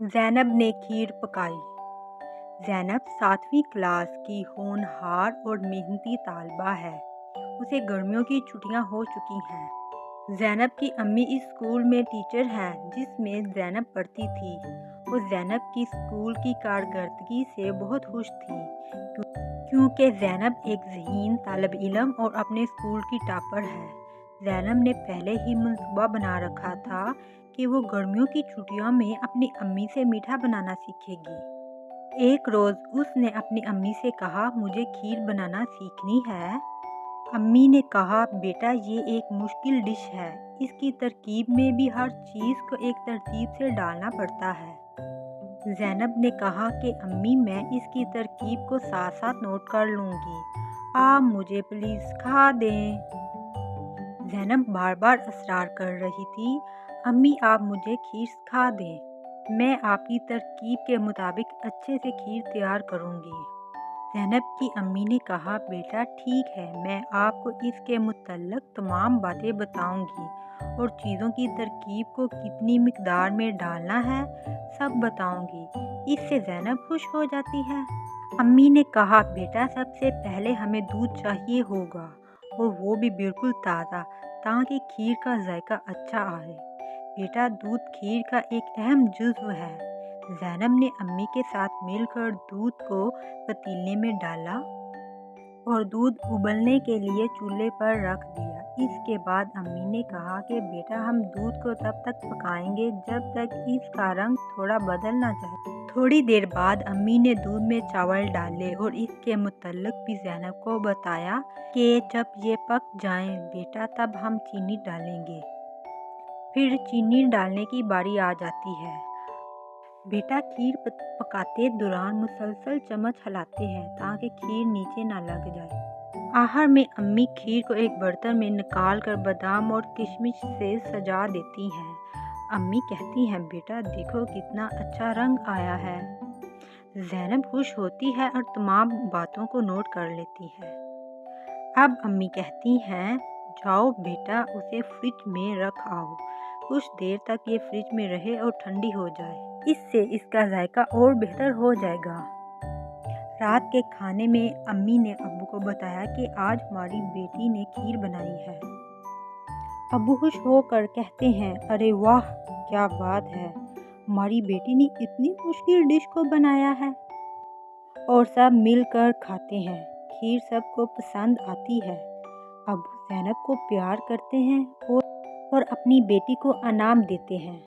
ज़ैनब ने खीर पकाई। ज़ैनब 7वीं क्लास की होनहार और मेहनती तालिबा है। उसे गर्मियों की छुट्टियां हो चुकी हैं। ज़ैनब की अम्मी इस स्कूल में टीचर हैं जिसमें ज़ैनब पढ़ती थी। वो ज़ैनब की स्कूल की कारकर्दगी से बहुत खुश थी क्योंकि ज़ैनब एक ज़हीन तालिब इल्म और अपने स्कूल की टॉपर है। ज़ैनब ने पहले ही मंसूबा बना रखा था कि वो गर्मियों की छुट्टियों में अपनी अम्मी से मीठा बनाना सीखेगी। एक रोज़ उसने अपनी अम्मी से कहा, मुझे खीर बनाना सीखनी है। अम्मी ने कहा, बेटा ये एक मुश्किल डिश है, इसकी तरकीब में भी हर चीज़ को एक तरतीब से डालना पड़ता है। ज़ैनब ने कहा कि अम्मी मैं इसकी तरकीब को साथ साथ नोट कर लूँगी, आप मुझे प्लीज़ सिखा दें। ज़ैनब बार बार असरार कर रही थी, अम्मी आप मुझे खीर सिखा दें, मैं आपकी तरकीब के मुताबिक अच्छे से खीर तैयार करूँगी। ज़ैनब की अम्मी ने कहा, बेटा ठीक है, मैं आपको इसके मुतल्लिक़ तमाम बातें बताऊँगी और चीज़ों की तरकीब को कितनी मिक़दार में डालना है सब बताऊँगी। इससे ज़ैनब खुश हो जाती है। अम्मी ने कहा, बेटा सबसे पहले हमें दूध चाहिए होगा और वो भी बिल्कुल ताज़ा, ताकि खीर का जायका अच्छा आए। बेटा दूध खीर का एक अहम जुज़्व है। ज़ैनब ने अम्मी के साथ मिलकर दूध को पतीले में डाला और दूध उबलने के लिए चूल्हे पर रख दिया। इसके बाद अम्मी ने कहा कि बेटा हम दूध को तब तक पकाएंगे जब तक इसका रंग थोड़ा बदल ना जाए। थोड़ी देर बाद अम्मी ने दूध में चावल डाले और इसके मुतल्लिक़ भी ज़ैनब को बताया कि जब ये पक जाएं बेटा तब हम चीनी डालेंगे। फिर चीनी डालने की बारी आ जाती है। बेटा खीर पकाते दौरान मुसलसल चम्मच हिलाते हैं ताकि खीर नीचे ना लग जाए। आखिर में अम्मी खीर को एक बर्तन में निकाल कर बादाम और किशमिश से सजा देती हैं। अम्मी कहती हैं, बेटा देखो कितना अच्छा रंग आया है। ज़ैनब खुश होती है और तमाम बातों को नोट कर लेती है। अब अम्मी कहती हैं, जाओ बेटा उसे फ्रिज में रख आओ, कुछ देर तक ये फ्रिज में रहे और ठंडी हो जाए, इससे इसका जायका और बेहतर हो जाएगा। रात के खाने में अम्मी ने अब्बू को बताया कि आज हमारी बेटी ने खीर बनाई है। अब्बू खुश होकर कहते हैं, अरे वाह क्या बात है, हमारी बेटी ने इतनी मुश्किल डिश को बनाया है। और सब मिलकर खाते हैं। खीर सबको पसंद आती है। अब्बू ज़ैनब को प्यार करते हैं और अपनी बेटी को इनाम देते हैं।